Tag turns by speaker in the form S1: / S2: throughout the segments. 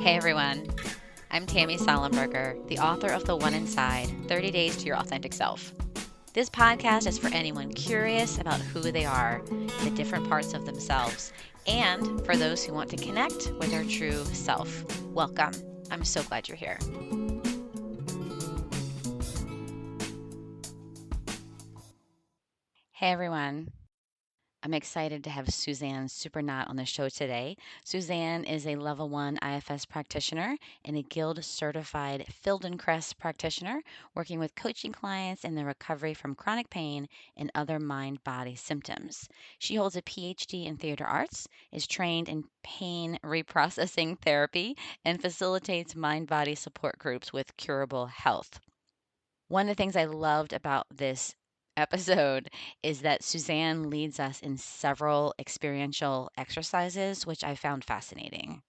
S1: Hey everyone, I'm Tammy Sollenberger, the author of The One Inside 30 Days to Your Authentic Self. This podcast is for anyone curious about who they are, the different parts of themselves, and for those who want to connect with their true self. Welcome. I'm so glad you're here. Hey everyone. I'm excited to have Susann Suprenant on the show today. Suzanne is a level 1 IFS practitioner and a Guild Certified Feldenkrais Practitioner, working with coaching clients in the recovery from chronic pain and other mind-body symptoms. She holds a Ph.D. in theater arts, is trained in Pain Reprocessing Therapy, and facilitates mind-body support groups with Curable Health. One of the things I loved about this episode is that Suzanne leads us in several experiential exercises, which I found fascinating.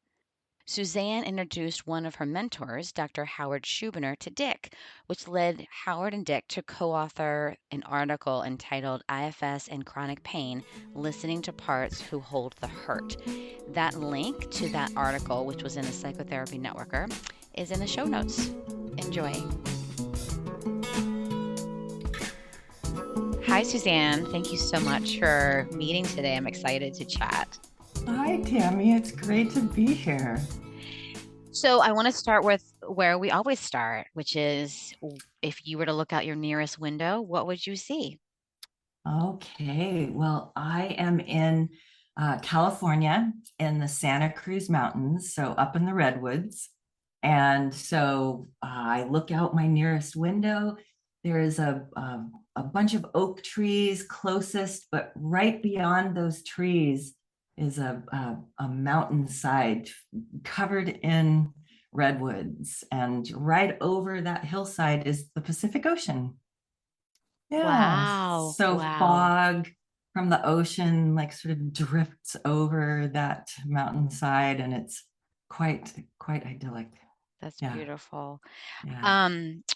S1: Suzanne introduced one of her mentors, Dr. Howard Shubiner, to Dick, which led Howard and Dick to co-author an article entitled IFS and Chronic Pain, Listening to Parts Who Hold the Hurt. That link to that article, which was in the Psychotherapy Networker, is in the show notes. Enjoy. Hi, Suzanne. Thank you so much for meeting today. I'm excited to chat.
S2: Hi, Tammy. It's great to be here.
S1: So I want to start with where we always start, which is if you were to look out your nearest window, what would you see?
S2: Okay. Well, I am in California in the Santa Cruz Mountains, so up in the redwoods. And so I look out my nearest window. There is a bunch of oak trees closest, but right beyond those trees is a mountainside covered in redwoods. And right over that hillside is the Pacific Ocean. Yeah.
S1: Wow.
S2: So
S1: Wow.
S2: fog from the ocean like sort of drifts over that mountainside, and it's quite idyllic.
S1: That's
S2: Yeah.
S1: beautiful.
S2: Yeah.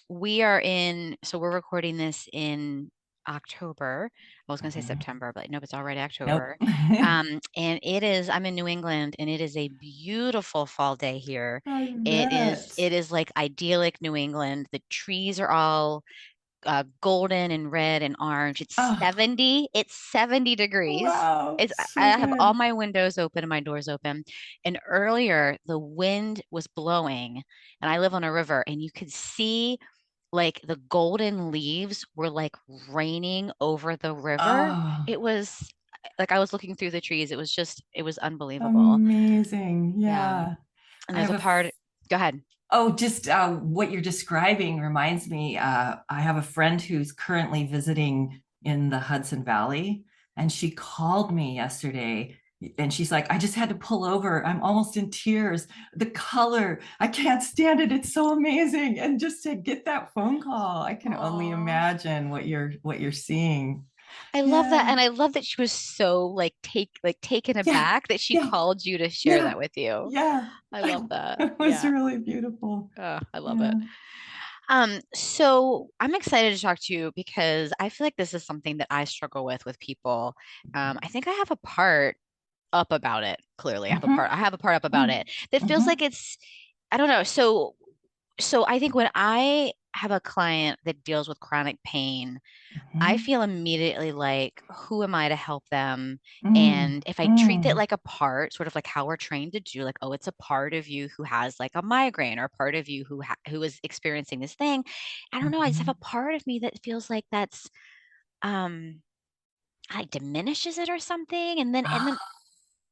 S1: We're recording this in October. I was going to say September, but nope, it's already
S2: Nope.
S1: October. I'm in New England, and it is a beautiful fall day here.
S2: I
S1: It is,
S2: bet.
S1: it is like idyllic New England. The trees are all golden and red and orange.
S2: Oh,
S1: It's 70 degrees.
S2: wow.
S1: I
S2: So
S1: have all
S2: good.
S1: my windows open and my doors open. And earlier the wind was blowing, and I live on a river, and you could see like the golden leaves were like raining over the river.
S2: Oh,
S1: It was like I was looking through the trees. It was unbelievable.
S2: amazing.
S1: Yeah.
S2: Yeah.
S1: And
S2: I
S1: there's
S2: have
S1: a
S2: a
S1: part, go ahead.
S2: Oh, just what you're describing reminds me. I have a friend who's currently visiting in the Hudson Valley, and she called me yesterday. And she's like, I just had to pull over. I'm almost in tears. The color, I can't stand it. It's so amazing. And just to get that phone call, I can only
S1: Aw.
S2: imagine what you're seeing.
S1: I love that.
S2: Yeah,
S1: And I love that she was so taken
S2: yeah,
S1: aback that she
S2: yeah,
S1: called you to share
S2: yeah,
S1: that with you.
S2: yeah.
S1: I love that.
S2: It was
S1: Yeah.
S2: really beautiful.
S1: Oh, I love it.
S2: Yeah.
S1: So I'm excited to talk to you because I feel like this is something that I struggle with people. I think I have a part up about it. Clearly,
S2: Mhm.
S1: I have a part up about it that feels like
S2: Mhm.
S1: it's, I don't know. So I think when I have a client that deals with chronic pain, I
S2: Mhm.
S1: feel immediately like, who am I to help them?
S2: Mm,
S1: And if I treat it
S2: mm,
S1: like a part, sort of like how we're trained to do, like, oh, it's a part of you who has like a migraine, or a part of you who is experiencing this thing. I don't know. I just have a
S2: mhm.
S1: part of me that feels like that's um like diminishes it or something. And then
S2: Ah,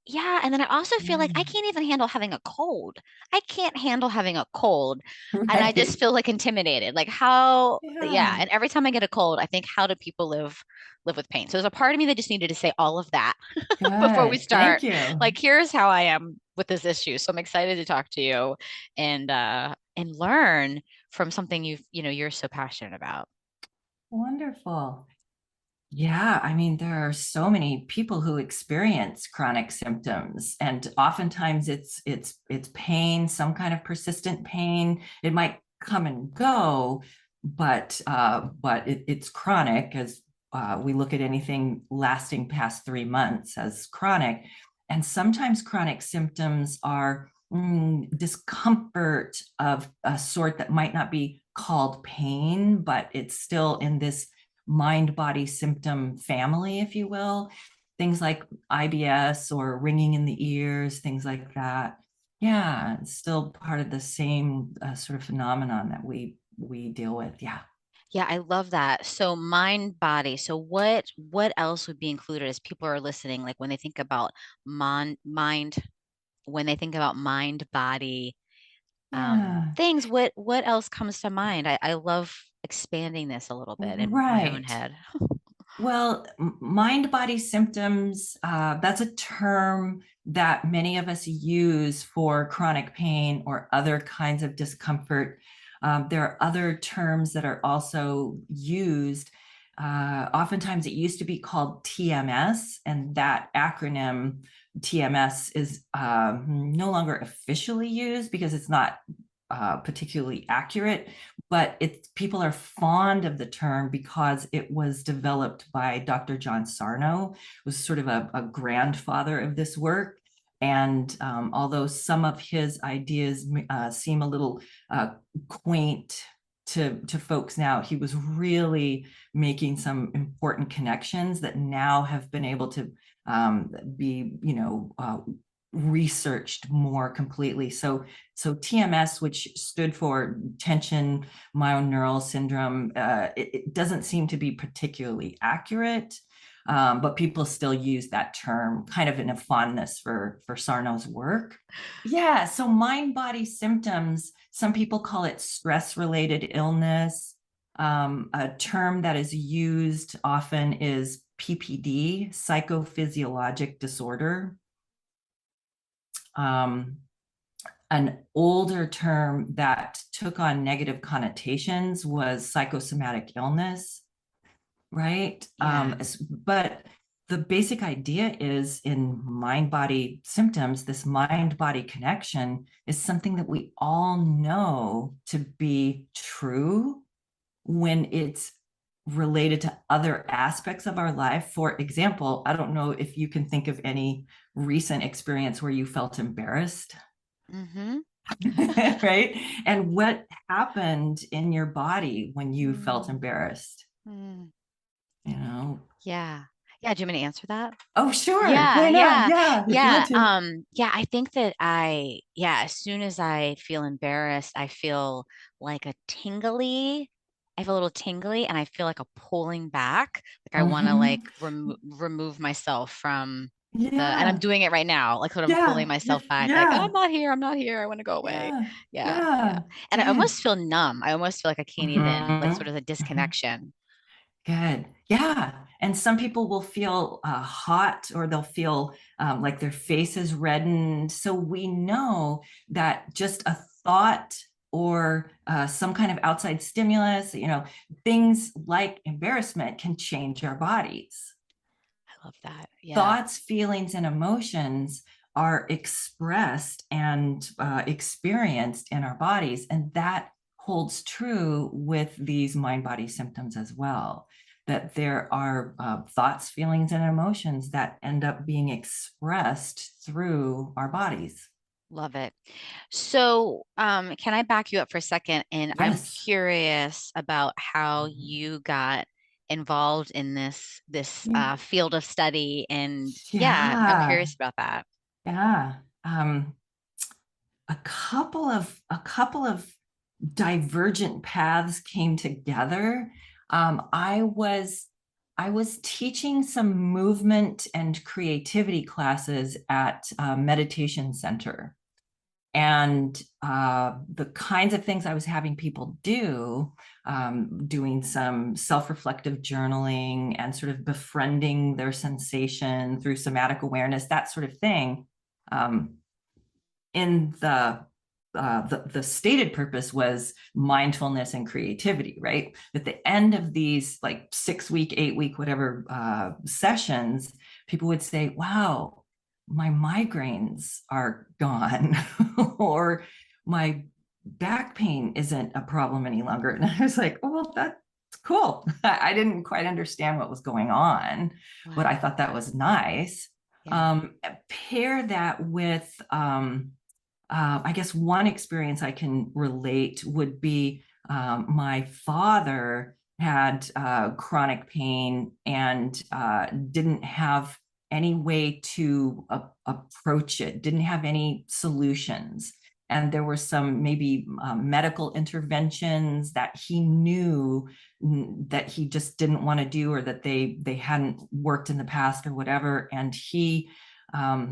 S1: yeah, and then I also feel like I
S2: yeah.
S1: can't even handle having a cold. I can't handle having a cold. And I just
S2: Right.
S1: feel like intimidated. Like how, yeah.
S2: Yeah.
S1: And every time I get a cold, I think, how do people live with pain? So there's a part of me that just needed to say all of that before we
S2: Good. Thank
S1: start.
S2: you.
S1: Like, here's how I am with this issue. So I'm excited to talk to you and learn from something you're so passionate about.
S2: Wonderful. Yeah, I mean, there are so many people who experience chronic symptoms, and oftentimes it's pain, some kind of persistent pain. It might come and go, but it's chronic as we look at anything lasting past 3 months as chronic. And sometimes chronic symptoms are discomfort of a sort that might not be called pain, but it's still in this mind body symptom family, if you will. Things like IBS or ringing in the ears, things like that. Yeah, it's still part of the same sort of phenomenon that we deal with. Yeah.
S1: Yeah, I love that. So mind body. So what else would be included as people are listening, like when they think about mind, when they think about mind body
S2: Yeah.
S1: things, what else comes to mind? I love expanding this a little bit in my own
S2: Right.
S1: head.
S2: Well, mind body symptoms, that's a term that many of us use for chronic pain or other kinds of discomfort. There are other terms that are also used. Oftentimes, it used to be called TMS, and that acronym TMS is no longer officially used because it's not particularly accurate, but people are fond of the term because it was developed by Dr. John Sarno, was sort of a grandfather of this work. And although some of his ideas seem a little quaint to folks now, he was really making some important connections that now have been able to be, researched more completely. So TMS, which stood for tension myoneural syndrome, it doesn't seem to be particularly accurate, but people still use that term kind of in a fondness for Sarno's work. Yeah, so mind body symptoms, some people call it stress related illness. A term that is used often is PPD, psychophysiologic disorder. Um, an older term that took on negative connotations was psychosomatic illness, right?
S1: Yeah.
S2: But the basic idea is in mind body symptoms, this mind body connection is something that we all know to be true when it's related to other aspects of our life. For example, I don't know if you can think of any recent experience where you felt embarrassed.
S1: Mm-hmm.
S2: Right? And what happened in your body when you felt
S1: Mm,
S2: embarrassed?
S1: mm.
S2: You know?
S1: Yeah. Yeah. Do you want me to answer that?
S2: Oh, sure.
S1: Yeah,
S2: Why not?
S1: yeah,
S2: Yeah, if you
S1: yeah.
S2: want to.
S1: Yeah, I think that as soon as I feel embarrassed, I feel like a tingly, I feel a little tingly and I feel like a pulling back. Like I want to like
S2: Mhm.
S1: remove myself from and I'm
S2: Yeah,
S1: doing it right now, like sort of pulling
S2: yeah,
S1: myself back, like,
S2: yeah,
S1: I'm not here, I want to go away.
S2: yeah,
S1: Yeah, yeah.
S2: yeah.
S1: And I
S2: Good.
S1: almost feel numb. I almost feel like I can't even, like sort
S2: Mhm,
S1: of a
S2: mhm.
S1: disconnection.
S2: Good. Yeah. And some people will feel hot or they'll feel like their face is reddened. So we know that just a thought or some kind of outside stimulus, things like embarrassment can change our bodies.
S1: I love that. Yeah.
S2: Thoughts, feelings, and emotions are expressed and experienced in our bodies. And that holds true with these mind body symptoms as well. That there are thoughts, feelings, and emotions that end up being expressed through our bodies.
S1: Love it. So, can I back you up for a second? And I'm
S2: Yes.
S1: curious about how you got involved in this
S2: Yeah.
S1: field of study. And yeah, I'm
S2: Yeah.
S1: curious about that.
S2: Yeah. A couple of divergent paths came together. I was teaching some movement and creativity classes at a meditation center, and the kinds of things I was having people do, doing some self-reflective journaling and sort of befriending their sensation through somatic awareness, that sort of thing. Um, in the stated purpose was mindfulness and creativity, right? At the end of these like 6 week, 8 week, whatever sessions, people would say, "Wow, my migraines are gone," or "My back pain isn't a problem any longer." And I was like, "Oh, well, that's cool." I didn't quite understand what was going on, but I
S1: Wow.
S2: thought that was nice.
S1: Yeah.
S2: Um, Pair that with I guess one experience I can relate would be my father had chronic pain and didn't have any way to approach it, didn't have any solutions. And there were some maybe medical interventions that he knew that he just didn't want to do, or that they hadn't worked in the past or whatever. And he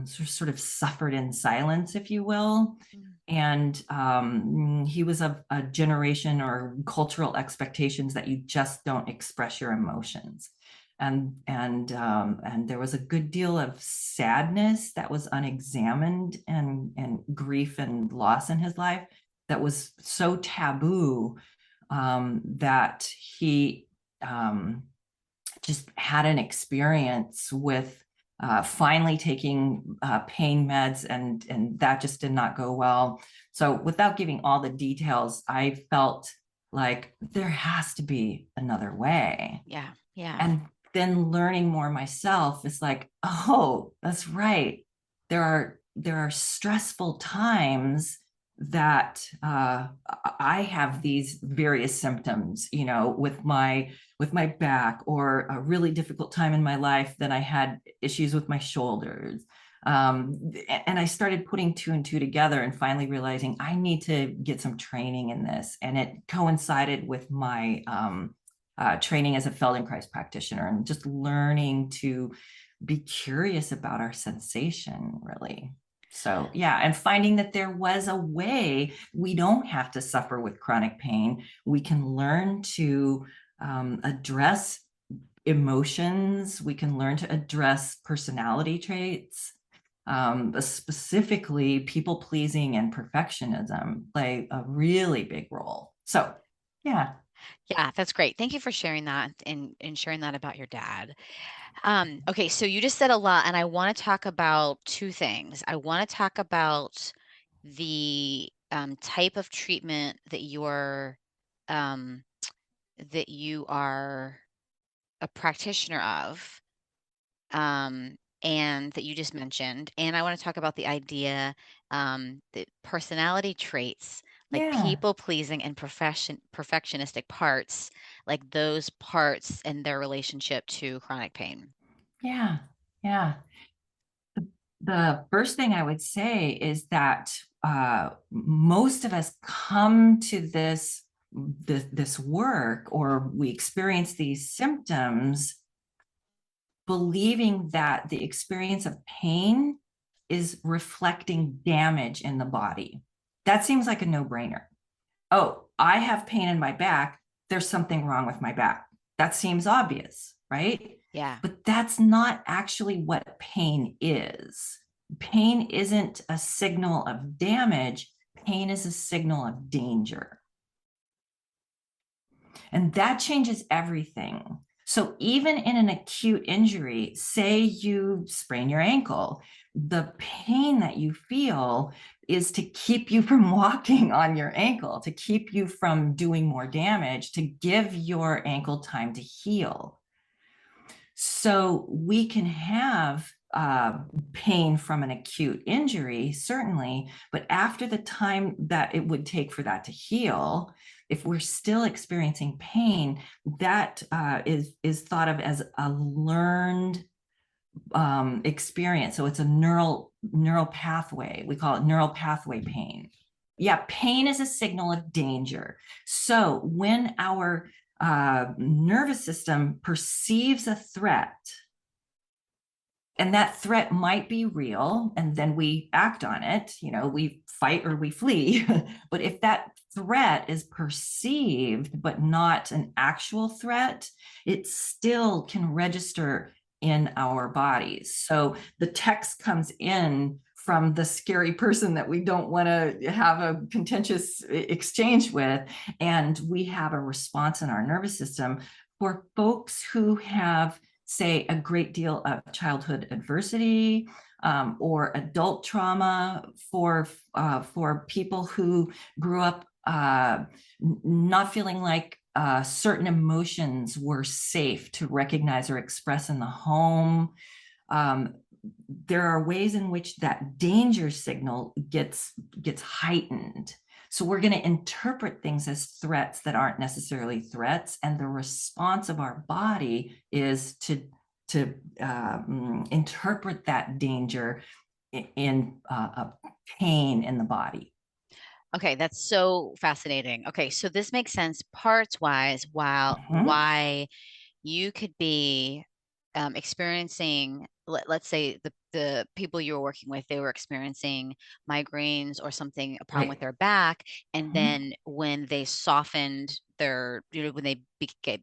S2: sort of suffered in silence, if you will.
S1: Mm.
S2: And he was of a generation or cultural expectations that you just don't express your emotions. And there was a good deal of sadness that was unexamined, and grief and loss in his life that was so taboo, that he just had an experience with finally taking pain meds, and that just did not go well. So without giving all the details, I felt like there has to be another way.
S1: Yeah. Yeah.
S2: And then learning more myself is like, oh, that's right. There are stressful times that I have these various symptoms, with my back, or a really difficult time in my life. Then I had issues with my shoulders. And I started putting two and two together and finally realizing I need to get some training in this. And it coincided with my training as a Feldenkrais practitioner, and just learning to be curious about our sensation, really. So, yeah, and finding that there was a way we don't have to suffer with chronic pain. We can learn to address emotions, we can learn to address personality traits. Specifically, people pleasing and perfectionism play a really big role. So, yeah.
S1: Yeah, that's great. Thank you for sharing that and sharing that about your dad. Okay, so you just said a lot, and I want to talk about two things. I want to talk about the type of treatment um, that you are a practitioner of, and that you just mentioned. And I want to talk about the idea that personality traits, like
S2: Yeah.
S1: people pleasing and perfectionistic parts, like those parts and their relationship to chronic pain.
S2: Yeah. Yeah. The first thing I would say is that most of us come to this work, or we experience these symptoms believing that the experience of pain is reflecting damage in the body. That seems like a no-brainer. Oh, I have pain in my back. There's something wrong with my back. That seems obvious, right?
S1: Yeah.
S2: But that's not actually what pain is. Pain isn't a signal of damage. Pain is a signal of danger. And that changes everything. So even in an acute injury, say you sprain your ankle, the pain that you feel is to keep you from walking on your ankle, to keep you from doing more damage, to give your ankle time to heal. So we can have pain from an acute injury, certainly, but after the time that it would take for that to heal, if we're still experiencing pain, that is thought of as a learned experience. So it's a neural pathway. We call it neural pathway pain. Yeah, pain is a signal of danger. So when our nervous system perceives a threat, and that threat might be real, and then we act on it, we fight or we flee. But if that threat is perceived but not an actual threat, it still can register in our bodies. So the text comes in from the scary person that we don't want to have a contentious exchange with, and we have a response in our nervous system. For folks who have, say, a great deal of childhood adversity, or adult trauma, for people who grew up not feeling like certain emotions were safe to recognize or express in the home. there are ways in which that danger signal gets heightened. So we're going to interpret things as threats that aren't necessarily threats, and the response of our body is to interpret that danger in pain in the body.
S1: Okay, that's so fascinating. Okay, so this makes sense parts wise, while
S2: Mhm.
S1: why you could be experiencing, let's say the people you were working with, they were experiencing migraines or something, a problem with
S2: Right.
S1: their back, and
S2: Mhm.
S1: then when they softened their, when they became,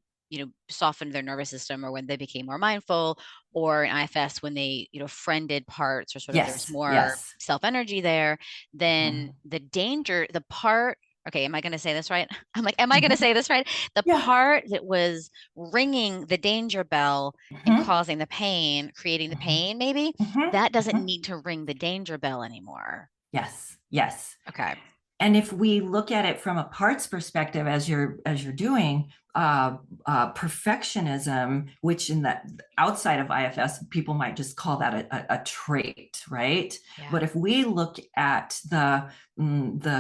S1: softened their nervous system, or when they became more mindful, or in IFS when they, friended parts, or sort of there's
S2: Yes.
S1: more
S2: Yes.
S1: self energy there, then
S2: Mhm.
S1: the danger, the part. Okay, am I going to say this right? I'm like, am I going to
S2: Mhm.
S1: say this right? The
S2: Yeah.
S1: part that was ringing the danger bell and
S2: Mhm.
S1: causing the pain, creating the
S2: Mhm.
S1: pain, maybe
S2: Mhm.
S1: that doesn't
S2: Mhm.
S1: need to ring the danger bell anymore.
S2: Yes. Yes.
S1: Okay.
S2: And if we look at it from a parts perspective, as you're doing, perfectionism, which in that outside of IFS, people might just call that a trait, right?
S1: Yeah.
S2: But if we look at the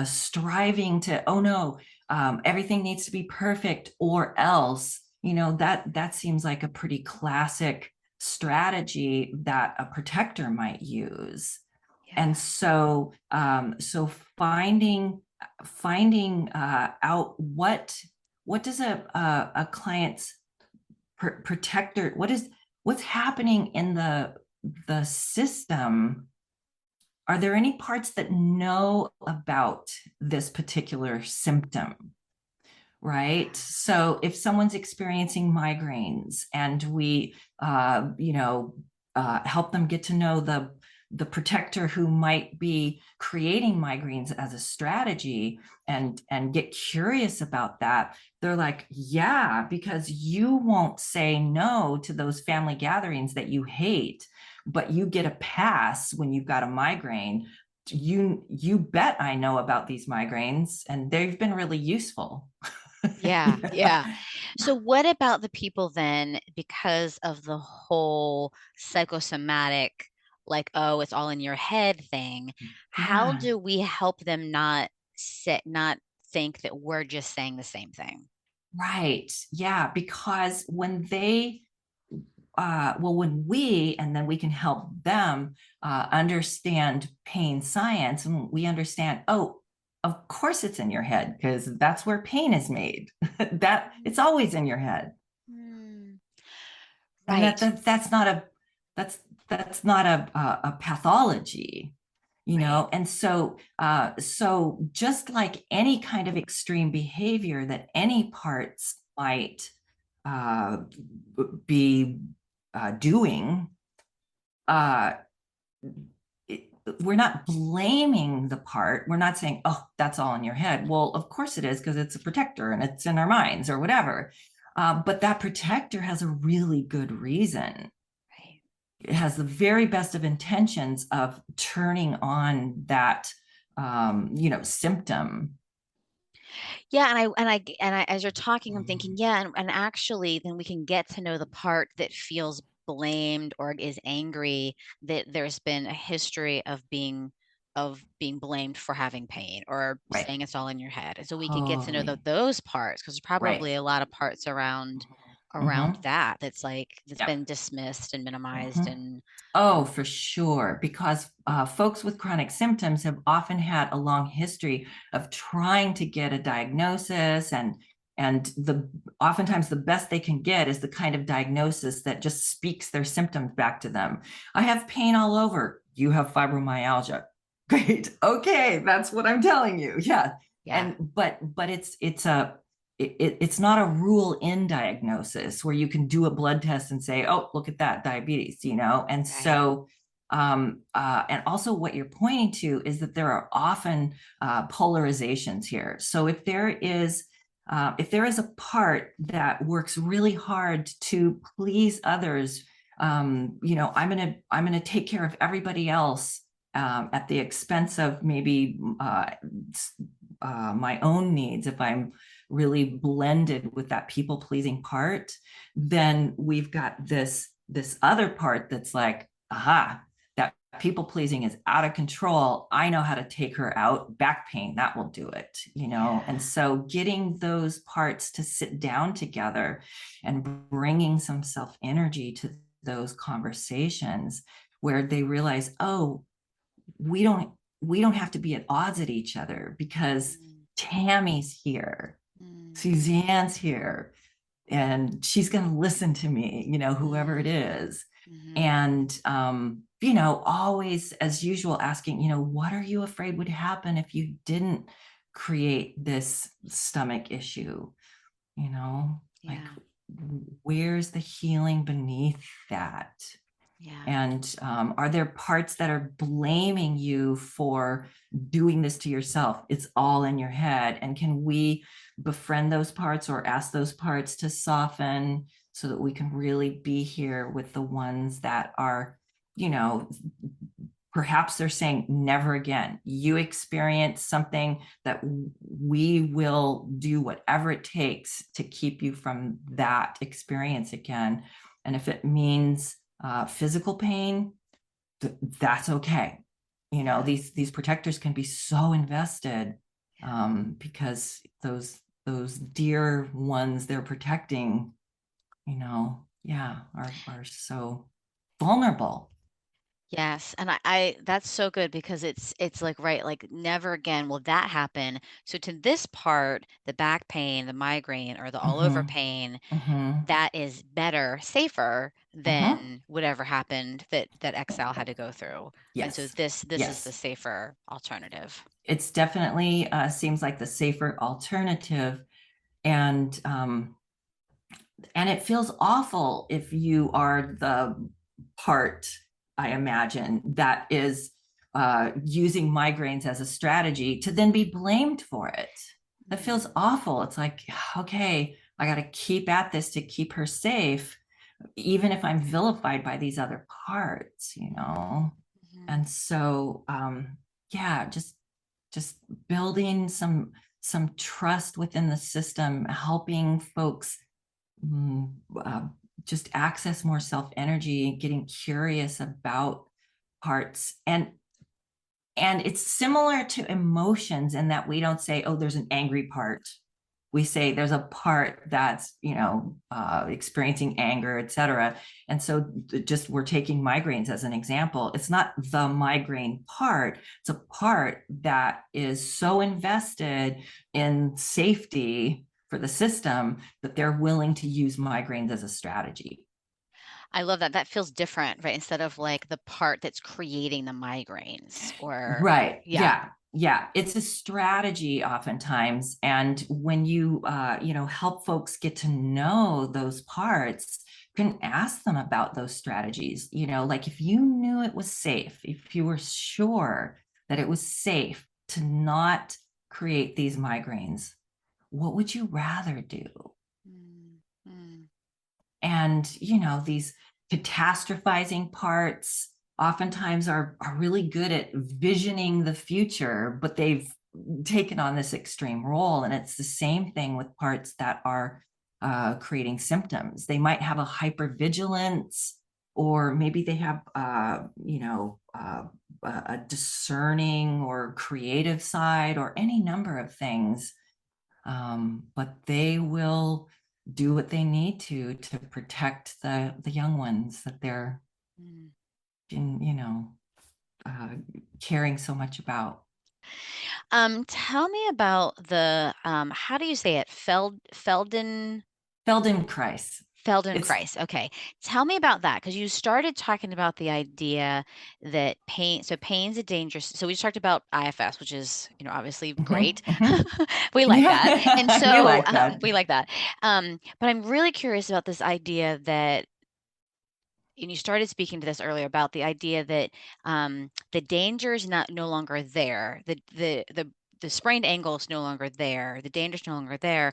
S2: striving to, oh no, everything needs to be perfect, or else, that seems like a pretty classic strategy that a protector might use. And
S1: Yeah.
S2: so finding out what does a client's protector, what's happening in the system. Are there any parts that know about this particular symptom? Right.
S1: Yeah.
S2: So if someone's experiencing migraines and we, help them get to know the protector who might be creating migraines as a strategy, and get curious about that, they're like, yeah, because you won't say no to those family gatherings that you hate, but you get a pass when you've got a migraine. You bet I know about these migraines, and they've been really useful.
S1: Yeah, yeah. So what about the people then, because of the whole psychosomatic, like, oh, it's all in your head thing, how
S2: Yeah,
S1: do we help them not think that we're just saying the same thing?
S2: right. Yeah, because when we, and then we can help them understand pain science, and we understand, oh, of course it's in your head because that's where pain is made. That it's always in your head.
S1: Hmm.
S2: And
S1: Right,
S2: that's that's not a pathology,
S1: right.
S2: and so just like any kind of extreme behavior that any parts might uh, be doing, uh, it, we're not blaming the part. We're not saying, oh, that's all in your head. Well, of course it is, because it's a protector and it's in our minds or whatever. But that protector has a really good reason.
S1: Right.
S2: It has the very best of intentions of turning on that symptom.
S1: Yeah, and I, as you're talking, I'm thinking, yeah, and actually, then we can get to know the part that feels blamed or is angry, that there's been a history of being blamed for having pain, or
S2: Right.
S1: saying it's all in your head. And so we can get to know
S2: Totally.
S1: those parts, because there's
S2: Right.
S1: probably a lot of parts around
S2: Mm-hmm.
S1: that's like that's
S2: Yep.
S1: been dismissed and minimized,
S2: Mm-hmm.
S1: and
S2: Oh, for sure. Because folks with chronic symptoms have often had a long history of trying to get a diagnosis, and the oftentimes the best they can get is the kind of diagnosis that just speaks their symptoms back to them. I have pain all over. You have fibromyalgia. Great. Okay, that's what I'm telling you. Yeah.
S1: yeah,
S2: But it's not a rule in diagnosis where you can do a blood test and say, oh, look at that, diabetes, and
S1: right,
S2: so and also what you're pointing to is that there are often polarizations here. So if there is a part that works really hard to please others, I'm gonna take care of everybody else at the expense of maybe my own needs. If I'm really blended with that people pleasing part, then we've got this other part that's like, aha. people pleasing is out of control. I know how to take her out. Back pain, that will do it, you know? And
S1: Yeah.
S2: so getting those parts to sit down together and bringing some self energy to those conversations where they realize, oh, we don't we don't have to be at odds at each other because
S1: Mm,
S2: Tammy's here,
S1: mm,
S2: Suzanne's here, and she's going to listen to me, you know, whoever it
S1: mm,
S2: is.
S1: mhm.
S2: And, you know, always, as usual, asking, you know, what are you afraid would happen if you didn't create this stomach issue? You know, like,
S1: Yeah.
S2: where's the healing beneath that?
S1: Yeah.
S2: And are there parts that are blaming you for doing this to yourself? It's all in your head. And can we befriend those parts or ask those parts to soften so that we can really be here with the ones that are, you know, perhaps they're saying never again. You experience something that we will do whatever it takes to keep you from that experience again. And if it means physical pain, that's okay. You know,
S1: Yeah.
S2: these protectors can be so invested
S1: Yeah.
S2: because those dear ones they're protecting, you know, yeah, are so vulnerable.
S1: Yes, and I that's so good because it's like right, like never again will that happen. So to this part, the back pain, the migraine, or the all over
S2: Mm-hmm.
S1: pain,
S2: Mm-hmm.
S1: that is better, safer
S2: Mm-hmm.
S1: than whatever happened that XL had to go through. And so
S2: Yes.
S1: this is the
S2: Yes.
S1: safer alternative.
S2: It's definitely seems like the safer alternative. And and it feels awful if you are the part, I imagine, that is using migraines as a strategy to then be blamed for it. That feels
S1: Mm,
S2: awful. It's like, okay, I got to keep at this to keep her safe, even if I'm vilified by these other parts, you
S1: mhm,
S2: know?
S1: mhm.
S2: And so, yeah, just building some trust within the system, helping folks mm, uh, just access more self energy, getting curious about parts. And it's similar to emotions in that we don't say, oh, there's an angry part. We say there's a part that's, you know, experiencing anger, etc. And so just we're taking migraines as an example. It's not the migraine part. It's a part that is so invested in safety for the system that they're willing to use migraines as a strategy.
S1: I love that. That feels different, right? Instead of like the part that's creating the migraines or
S2: Right.
S1: yeah.
S2: Yeah. Yeah. It's a strategy oftentimes. And when you know, help folks get to know those parts, you can ask them about those strategies. You know, like if you knew it was safe, if you were sure that it was safe to not create these migraines, what would you rather do?
S1: Mm, mm,
S2: And you know, these catastrophizing parts oftentimes are really good at visioning the future, but they've taken on this extreme role. And it's the same thing with parts that are creating symptoms. They might have a hypervigilance, or maybe they have you know, a discerning or creative side, or any number of things, but they will do what they need to protect the young ones that they're
S1: mm.
S2: in, you know, uh, caring so much about.
S1: Tell me about the how do you say it?
S2: Feldenkrais. It's
S1: Feldenkrais. Okay. Tell me about that because you started talking about the idea that pain's a dangerous. So we just talked about IFS, which is, obviously
S2: mhm,
S1: great.
S2: mhm.
S1: We like that. And
S2: Yeah, we
S1: so
S2: like that.
S1: we like that. But I'm really curious about this idea that and you started speaking to this earlier about the idea that the danger is not no longer there. The sprained ankle is no longer there. The danger is no longer there,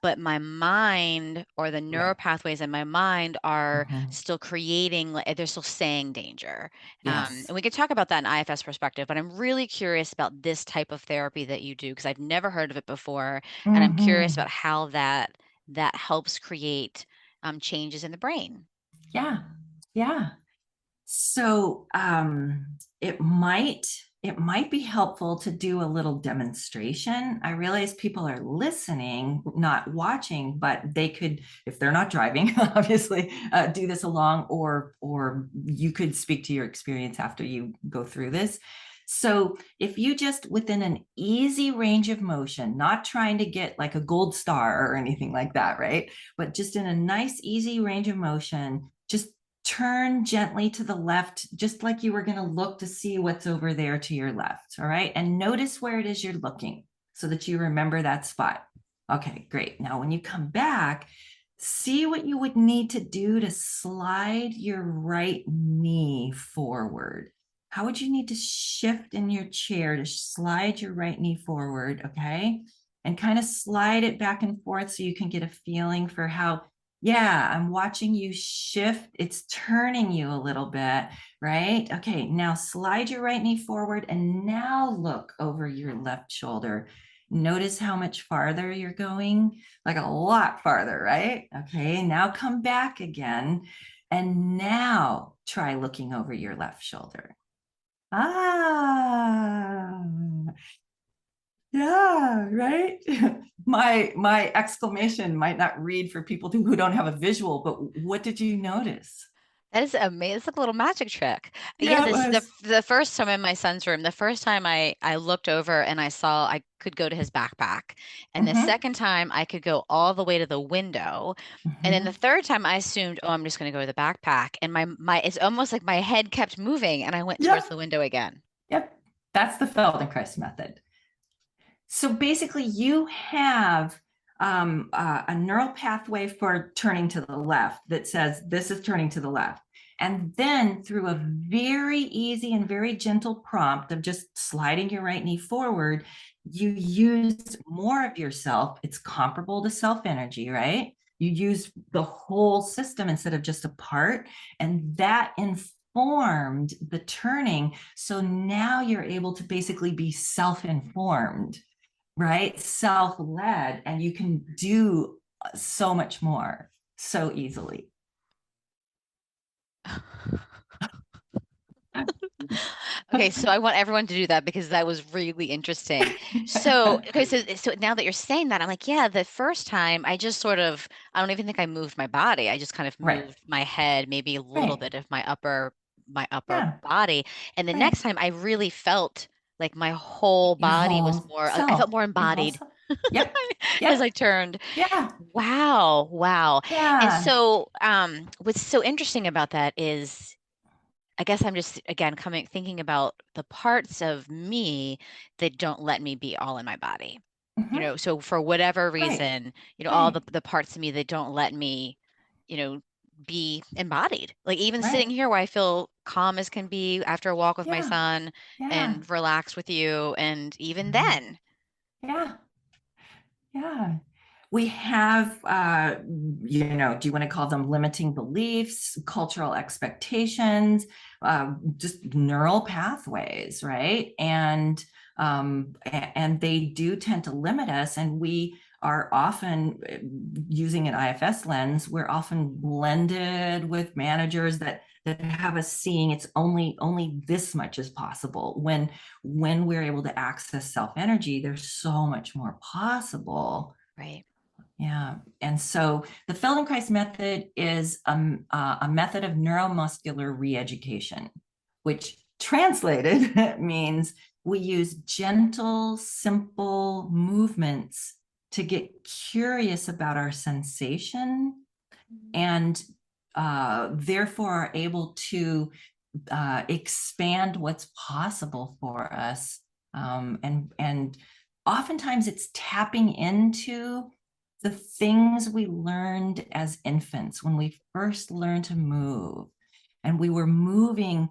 S1: but my mind or the neural
S2: Right.
S1: pathways in my mind are
S2: Mhm.
S1: still creating. They're still saying danger.
S2: Yes.
S1: And we could talk about that in IFS perspective. But I'm really curious about this type of therapy that you do because I've never heard of it before, and I'm curious about
S2: Mhm.
S1: how that helps create changes in the brain.
S2: Yeah. Yeah. So, it might be helpful to do a little demonstration. I realize people are listening, not watching, but they could, if they're not driving, obviously, do this along, or you could speak to your experience after you go through this. So if you just within an easy range of motion, not trying to get like a gold star or anything like that, right? But just in a nice, easy range of motion, just turn gently to the left, just like you were going to look to see what's over there to your left. All right. And notice where it is you're looking so that you remember that spot. Okay, great. Now, when you come back, see what you would need to do to slide your right knee forward. How would you need to shift in your chair to slide your right knee forward? Okay. And kind of slide it back and forth so you can get a feeling for how, yeah, I'm watching you shift. It's turning you a little bit, right? Okay. Now slide your right knee forward and now look over your left shoulder. Notice how much farther you're going, like a lot farther, right? Okay. Now come back again. And now try looking over your left shoulder. Ah, yeah, right. My exclamation might not read for people who don't have a visual, but what did you notice?
S1: That is amazing. It's like a little magic trick. Yeah,
S2: Yeah, it
S1: this
S2: was.
S1: the first time in my son's room, the first time I looked over and I saw I could go to his backpack. And the
S2: Mm-hmm,
S1: second time I could go all the way to the window. And then the
S2: mm-hmm.
S1: third time I assumed, oh, I'm just going to go to the backpack. And my it's almost like my head kept moving and I went towards
S2: Yep,
S1: the window again.
S2: yep. That's the Feldenkrais method. So basically, you have a neural pathway for turning to the left that says this is turning to the left. And then through a very easy and very gentle prompt of just sliding your right knee forward, you use more of yourself. It's comparable to self energy, right? You use the whole system instead of just a part. And that informed the turning. So now you're able to basically be self informed, right? Self-led, and you can do so much more so easily.
S1: Okay, so I want everyone to do that because that was really interesting. So, okay, so now that you're saying that, I'm like, yeah, the first time I just sort of, I don't even think I moved my body. I just kind of
S2: Right,
S1: moved my head, maybe a little
S2: right,
S1: bit of my upper
S2: yeah,
S1: body. And the
S2: right.
S1: next time I really felt like my whole
S2: Your
S1: body was
S2: whole
S1: more, I felt
S2: self,
S1: more
S2: your whole
S1: embodied
S2: self. Yep,
S1: as
S2: yep,
S1: I turned.
S2: yeah,
S1: Wow, wow. And
S2: yeah.
S1: so, what's so interesting about that is I guess I'm just again coming thinking about the parts of me that don't let me be all in my body.
S2: Mm-hmm.
S1: So for whatever
S2: Right,
S1: reason, all
S2: right,
S1: the parts of me that don't let me, you know, be embodied. Like even
S2: right.
S1: sitting here where I feel calm as can be after a walk with my
S2: Yeah,
S1: son
S2: yeah,
S1: and relaxed with you, and even
S2: mhm.
S1: then,
S2: Yeah, yeah. We have, do you want to call them limiting beliefs, cultural expectations, just neural pathways, right? And they do tend to limit us, and we are often using an IFS lens. We're often blended with managers that have us seeing it's only this much is possible. When we're able to access self energy, there's so much more possible.
S1: right?
S2: Yeah. And so the Feldenkrais method is a method of neuromuscular re-education, which translated means we use gentle, simple movements to get curious about our sensation and therefore are able to expand what's possible for us. And oftentimes it's tapping into the things we learned as infants when we first learned to move. And we were moving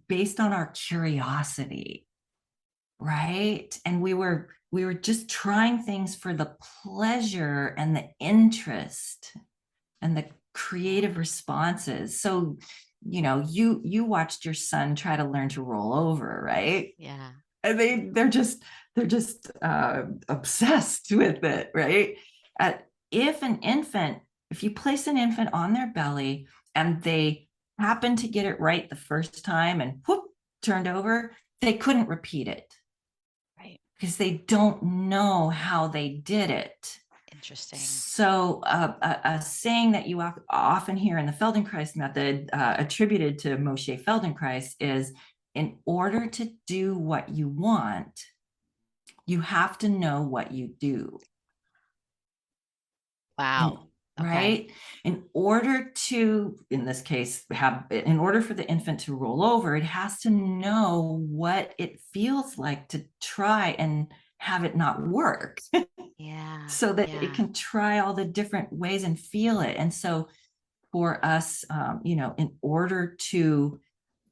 S2: based on our curiosity, right? And we were just trying things for the pleasure and the interest and the creative responses. So, you watched your son try to learn to roll over, right?
S1: Yeah.
S2: And they're just obsessed with it, right? Uh, if an infant, if you place an infant on their belly and they happen to get it right the first time and whoop, turned over, they couldn't repeat it
S1: Right.
S2: because they don't know how they did it.
S1: Interesting.
S2: So, a saying that you often hear in the Feldenkrais method, attributed to Moshe Feldenkrais, is in order to do what you want, you have to know what you do.
S1: Wow. Okay.
S2: Right? In order to, in this case, in order for the infant to roll over, it has to know what it feels like to try and have it not work
S1: Yeah.
S2: so that it
S1: Yeah.
S2: can try all the different ways and feel it. And so for us, in order to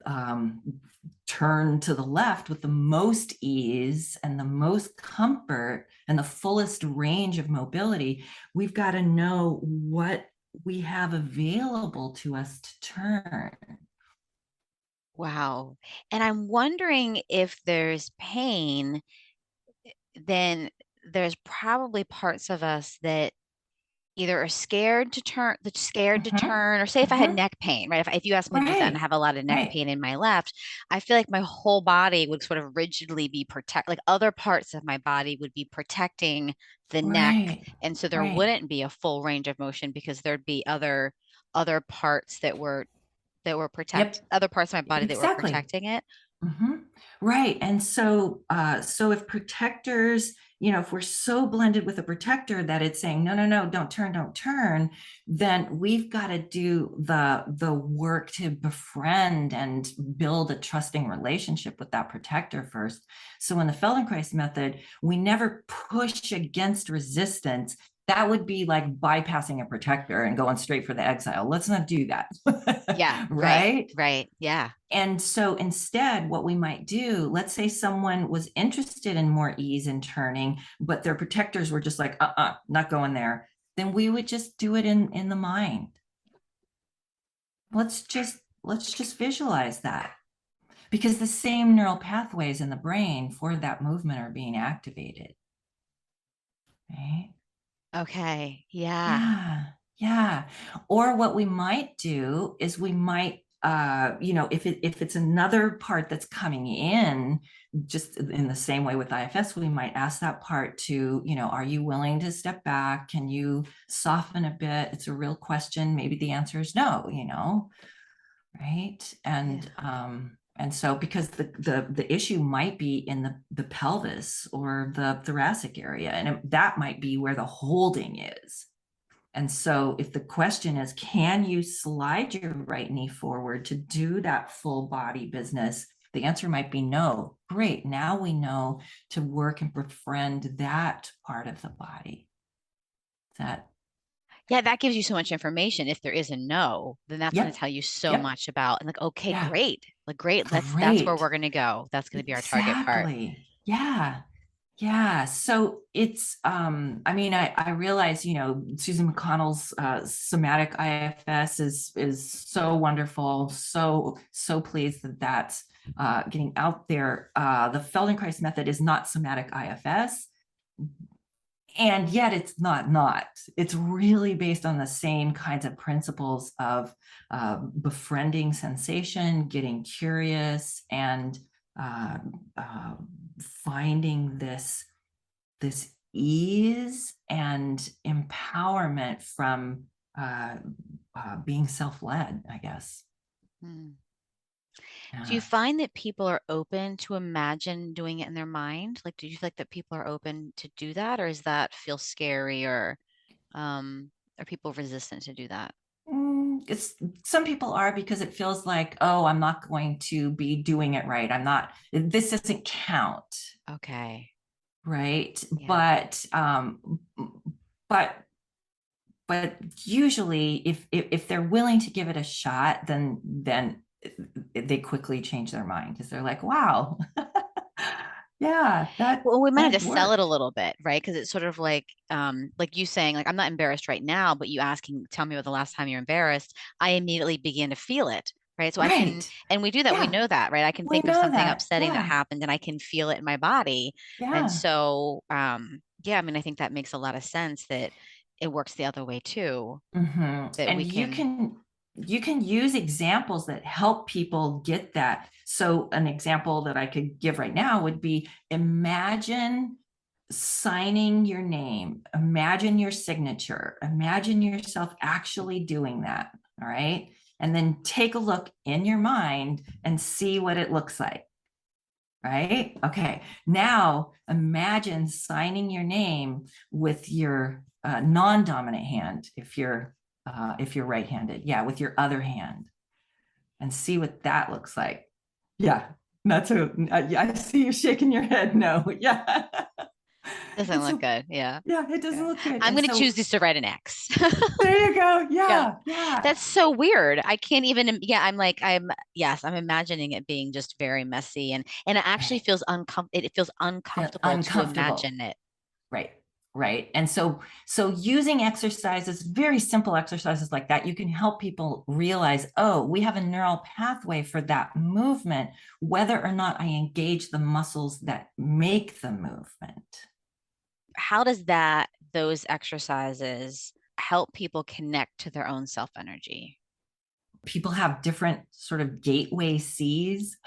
S2: um, turn to the left with the most ease and the most comfort and the fullest range of mobility, we've got to know what we have available to us to turn.
S1: Wow. And I'm wondering if there's pain, then there's probably parts of us that either are
S2: Mhm,
S1: or say if I had
S2: mhm.
S1: neck pain, right? If you asked me to do that and I
S2: Right,
S1: have a lot of neck
S2: right,
S1: pain in my left, I feel like my whole body would sort of rigidly be like other parts of my body would be protecting the neck.
S2: right,
S1: And so there
S2: right.
S1: wouldn't be a full range of motion because there'd be other parts
S2: Yep,
S1: other parts of my body that were
S2: exactly.
S1: protecting it.
S2: Mhm. Right. And so if protectors, if we're so blended with a protector that it's saying, no, no, no, don't turn, then we've got to do the work to befriend and build a trusting relationship with that protector first. So in the Feldenkrais method, we never push against resistance. That would be like bypassing a protector and going straight for the exile. Let's not do that.
S1: Yeah, right,
S2: Right.
S1: right. Yeah.
S2: And so instead, what we might do, let's say someone was interested in more ease in turning, but their protectors were just like, not going there. Then we would just do it in the mind. Let's just visualize that because the same neural pathways in the brain for that movement are being activated. Right?
S1: Okay. Yeah.
S2: Yeah, yeah. Or what we might do is we might, if it's another part that's coming in, just in the same way with IFS, we might ask that part to, are you willing to step back? Can you soften a bit? It's a real question. Maybe the answer is no, right?
S1: Yeah.
S2: And so because the issue might be in the pelvis or the thoracic area, and that might be where the holding is. And so if the question is, can you slide your right knee forward to do that full body business? The answer might be no. Great. Now we know to work and befriend that part of the body. That,
S1: Yeah, that gives you so much information. If there is a no, then that's going to
S2: yep,
S1: tell you so
S2: yep,
S1: much about and like, okay,
S2: yeah,
S1: great. Like great, that's where
S2: great.
S1: we're going to go. That's going to be our target part.
S2: Exactly. Yeah. Yeah, so it's I mean I realize, Susan McConnell's somatic IFS is so wonderful, so pleased that that's getting out there. The Feldenkrais method is not somatic IFS, and yet it's not. It's really based on the same kinds of principles of befriending sensation, getting curious, and uh, uh, finding this ease and empowerment from being self-led, I guess.
S1: Hmm. Do you
S2: Yeah.
S1: find that people are open to imagine doing it in their mind? Like, do you feel like that people are open to do that, or does that feel scary, or are people resistant to do that?
S2: It's some people are because it feels like, oh, I'm not going to be doing it right. I'm not, this doesn't count,
S1: Okay.
S2: right?
S1: Yeah.
S2: But but usually if they're willing to give it a shot, then they quickly change their mind because they're like, wow, yeah, that
S1: Well, we might have to
S2: that
S1: sell it a
S2: worked.
S1: little bit, right? Because it's sort of like you saying, like, I'm not embarrassed right now, but you asking, tell me about the last time you're embarrassed, I immediately begin to feel it, right? So I can,
S2: Right.
S1: and we do that, we
S2: Yeah,
S1: know that, right? I can
S2: we
S1: think of
S2: know
S1: something
S2: that.
S1: upsetting that
S2: Yeah.
S1: happened and I can feel it in my body. And
S2: Yeah.
S1: so, yeah, I mean, I think that makes a lot of sense that it works the other way too, that
S2: And
S1: we
S2: you
S1: can,
S2: can. you can use examples that help people get that. So an example that I could give right now would be, imagine signing your name, imagine your signature, imagine yourself actually doing that. All right. And then take a look in your mind and see what it looks like. Right. Okay. Now imagine signing your name with your non-dominant hand, if you're right-handed. Yeah, with your other hand, and see what that looks like. Yeah. That's a, I see you shaking your head. No. Yeah.
S1: Doesn't
S2: And
S1: look
S2: so,
S1: good. Yeah.
S2: yeah, it doesn't
S1: Yeah.
S2: look good.
S1: I'm
S2: And
S1: going to choose
S2: so
S1: this to write an X.
S2: there you go.
S1: Yeah.
S2: Yeah. Yeah.
S1: That's so weird. I can't even, yeah, yes, I'm imagining it being just very messy and it actually
S2: Right.
S1: feels it feels
S2: Feel
S1: uncomfortable to
S2: uncomfortable.
S1: imagine it.
S2: Right. Right. And so using exercises, very simple exercises like that, you can help people realize, oh, we have a neural pathway for that movement, whether or not I engage the muscles that make the movement.
S1: How does those exercises help people connect to their own self energy?
S2: People have different sort of gateway C's.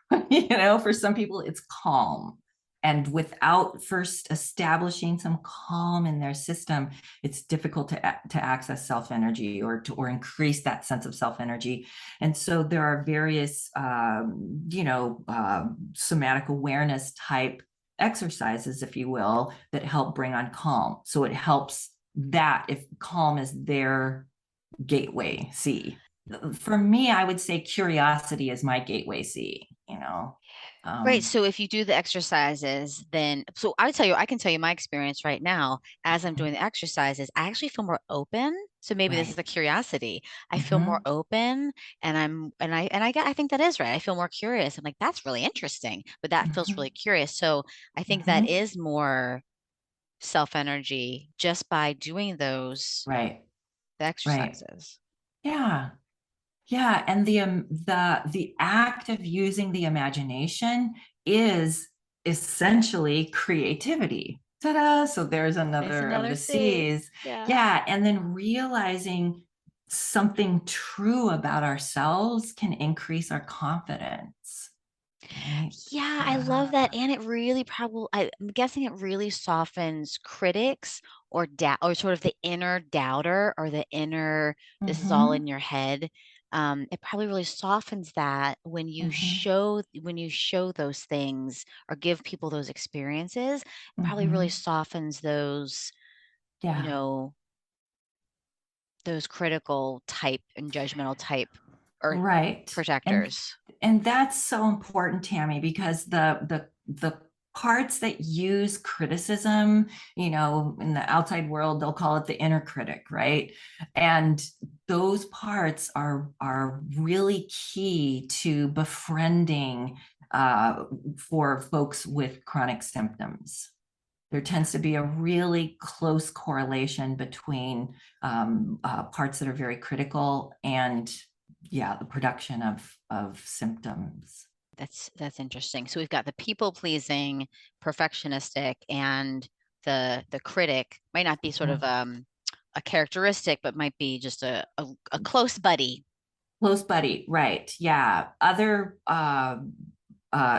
S2: For some people, it's calm. And without first establishing some calm in their system, it's difficult to access self energy or increase that sense of self energy. And so there are various, somatic awareness type exercises, if you will, that help bring on calm. So it helps that if calm is their gateway C. For me, I would say curiosity is my gateway C.
S1: Right.
S2: Um,
S1: So if you do the exercises, then so I would tell you, I can tell you my experience right now as I'm doing the exercises, I actually feel more open. So maybe this is
S2: right.
S1: the curiosity. I feel more
S2: Mm-hmm.
S1: open and I think that is right. I feel more curious. I'm like, that's really interesting, but that feels
S2: Mm-hmm.
S1: really curious. So I think that
S2: Mm-hmm.
S1: is more self energy just by doing
S2: Right.
S1: the
S2: Right.
S1: exercises.
S2: Yeah. Yeah. And the act of using the imagination is essentially creativity. Ta-da! So there's
S1: There's
S2: another of
S1: another
S2: the
S1: C.
S2: C's.
S1: Yeah.
S2: Yeah. And then realizing something true about ourselves can increase our confidence. Right.
S1: Yeah, I love
S2: Yeah.
S1: that. And it really I'm guessing it really softens critics or doubt or sort of the inner doubter or the inner, this is all
S2: Mm-hmm.
S1: in your head. It probably really softens that
S2: Mm-hmm.
S1: when you show those things or give people those experiences, it probably really
S2: Mm-hmm.
S1: softens you
S2: Yeah.
S1: know, those critical type and judgmental type or
S2: Right. And
S1: projectors.
S2: and that's so important, Tammy, because the parts that use criticism, in the outside world, they'll call it the inner critic, right? And those parts are really key to befriending for folks with chronic symptoms. There tends to be a really close correlation between parts that are very critical and, yeah, the production of symptoms.
S1: That's interesting. So we've got the people pleasing, perfectionistic, and the critic might not be sort of
S2: Mhm.
S1: a characteristic, but might be just a close buddy.
S2: Close buddy, right? Yeah. Other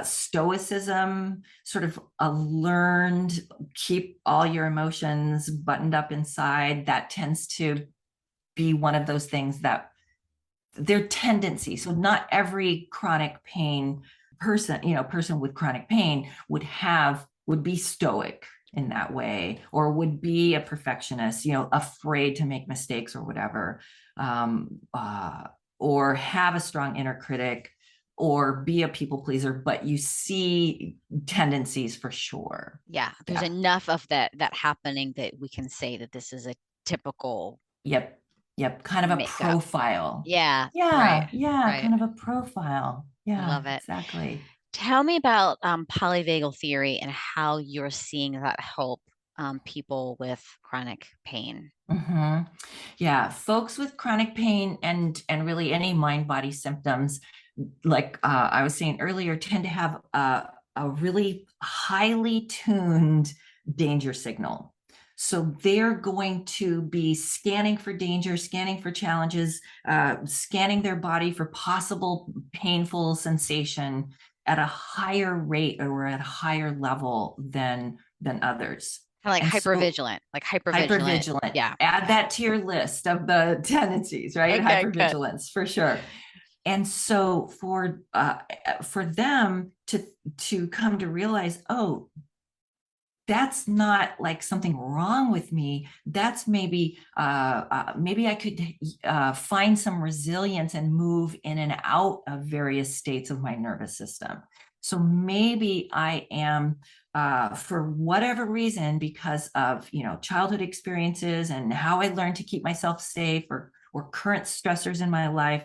S2: stoicism, sort of a learned keep all your emotions buttoned up inside. That tends to be one of those things that their tendency. So not every chronic pain person with chronic pain would be stoic in that way, or would be a perfectionist, afraid to make mistakes or whatever, um, uh, or have a strong inner critic, or be a people pleaser. But you see tendencies for sure.
S1: Yeah, there's
S2: Yeah.
S1: enough of that happening that we can say that this is a typical
S2: Yep. Yep. Kind of a
S1: makeup.
S2: profile.
S1: Yeah, right,
S2: Yeah. Yeah.
S1: right.
S2: Kind of a profile.
S1: I
S2: Yeah.
S1: love it.
S2: Exactly.
S1: Tell me about polyvagal theory and how you're seeing that help people with chronic pain.
S2: Hmm. Yeah, folks with chronic pain and really any mind body symptoms, like I was saying earlier, tend to have a really highly tuned danger signal. So they're going to be scanning for danger, scanning for challenges, scanning their body for possible painful sensation at a higher rate or at a higher level than others.
S1: Kind of like
S2: And so
S1: hypervigilant, like hypervigilant.
S2: hypervigilant,
S1: Yeah.
S2: add that to your list of the tendencies, right?
S1: Okay, good.
S2: Hypervigilance for sure. And so for them to come to realize, oh, that's not like something wrong with me. That's maybe I could find some resilience and move in and out of various states of my nervous system. So maybe I am, for whatever reason, because of childhood experiences and how I learned to keep myself safe, or current stressors in my life.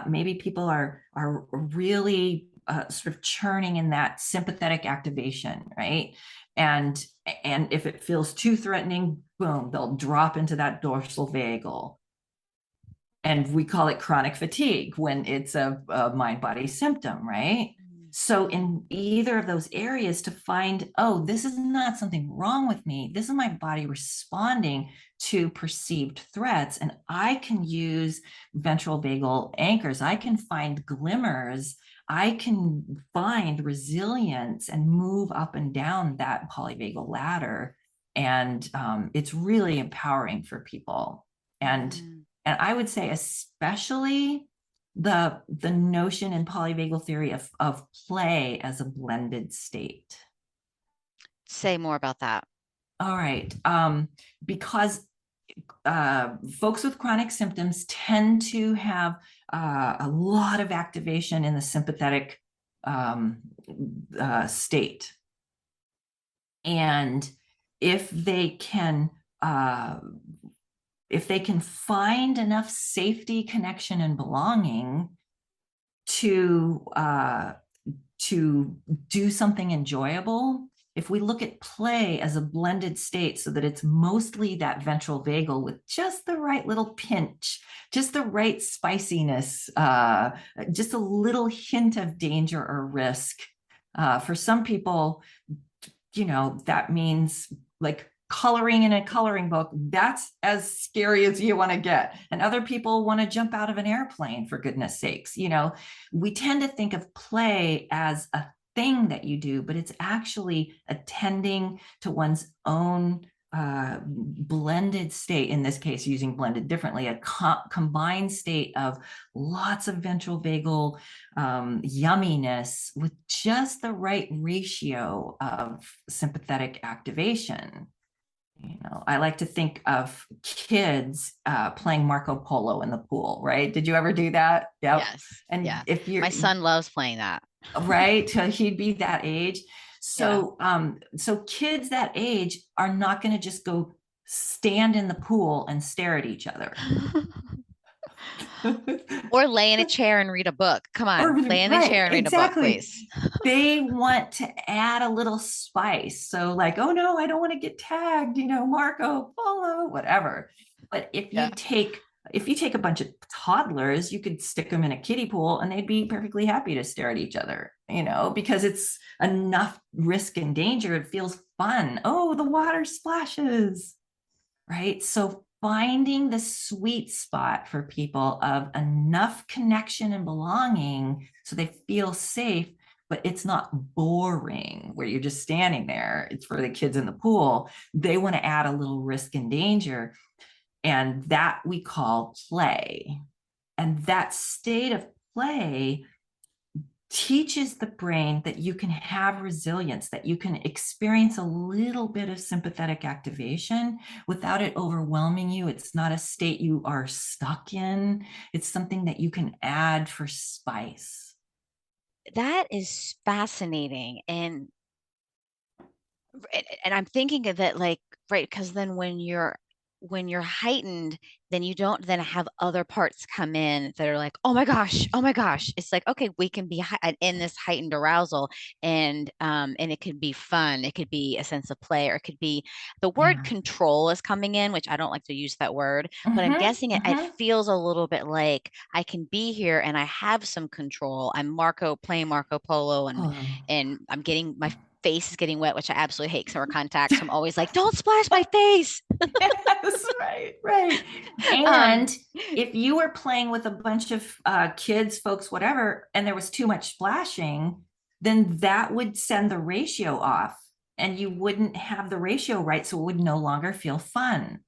S2: Maybe people are really sort of churning in that sympathetic activation, right? and and if it feels too threatening, boom, they'll drop into that dorsal vagal. And we call it chronic fatigue when it's a mind body symptom, right? So in either of those areas, to find, oh, this is not something wrong with me, this is my body responding to perceived threats, and I can use ventral vagal anchors, I can find glimmers, I can find resilience and move up and down that polyvagal ladder. And it's really empowering for people. and
S1: Mm.
S2: and I would say especially the notion in polyvagal theory of play as a blended state.
S1: Say more about that.
S2: All right. Because folks with chronic symptoms tend to have a lot of activation in the sympathetic state. And if they can uh, if they can find enough safety, connection, and belonging to do something enjoyable, if we look at play as a blended state so that it's mostly that ventral vagal with just the right little pinch, just the right spiciness, just a little hint of danger or risk. For some people, that means like coloring in a coloring book. That's as scary as you want to get. And other people want to jump out of an airplane, for goodness sakes. We tend to think of play as a thing that you do, but it's actually attending to one's own blended state, in this case using blended differently, a combined state of lots of ventral vagal yumminess with just the right ratio of sympathetic activation. I like to think of kids playing Marco Polo in the pool, right? Did you ever do that? Yep.
S1: Yes.
S2: And
S1: Yeah.
S2: if you're
S1: My son loves playing that.
S2: right, he'd be that age.
S1: Yeah.
S2: So kids that age are not going to just go stand in the pool and stare at each other.
S1: Or lay in a chair and read a book. Come
S2: Or
S1: on, lay in a
S2: right,
S1: chair and read a book,
S2: exactly.
S1: please.
S2: They want to add a little spice. So like, oh no, I don't want to get tagged, Marco Polo, whatever. But
S1: Yeah.
S2: if you take a bunch of toddlers, you could stick them in a kiddie pool and they'd be perfectly happy to stare at each other, because it's enough risk and danger. It feels fun. Oh, the water splashes, right? So finding the sweet spot for people of enough connection and belonging so they feel safe, but it's not boring where you're just standing there. It's for the kids in the pool. They want to add a little risk and danger. And that we call play. And that state of play teaches the brain that you can have resilience, that you can experience a little bit of sympathetic activation without it overwhelming you. It's not a state you are stuck in. It's something that you can add for spice.
S1: That is fascinating. And I'm thinking of it like, right, because then when you're heightened, then you don't then have other parts come in that are like, oh my gosh, oh my gosh. It's like, okay, we can be in this heightened arousal, and it could be fun, it could be a sense of play, or it could be the word
S2: Yeah.
S1: control is coming in, which I don't like to use that word, but I'm
S2: Mm-hmm,
S1: guessing it
S2: mm-hmm.
S1: feels a little bit like I can be here and I have some control. I'm Marco playing Marco Polo, and
S2: Oh,
S1: I'm getting my face is getting wet, which I absolutely hate because I wear contacts. So I'm always like, don't splash my face.
S2: Yes, right, right.
S1: Um,
S2: And if you were playing with a bunch of kids, folks, whatever, and there was too much splashing, then that would send the ratio off and you wouldn't have the ratio right. So it would no longer feel fun,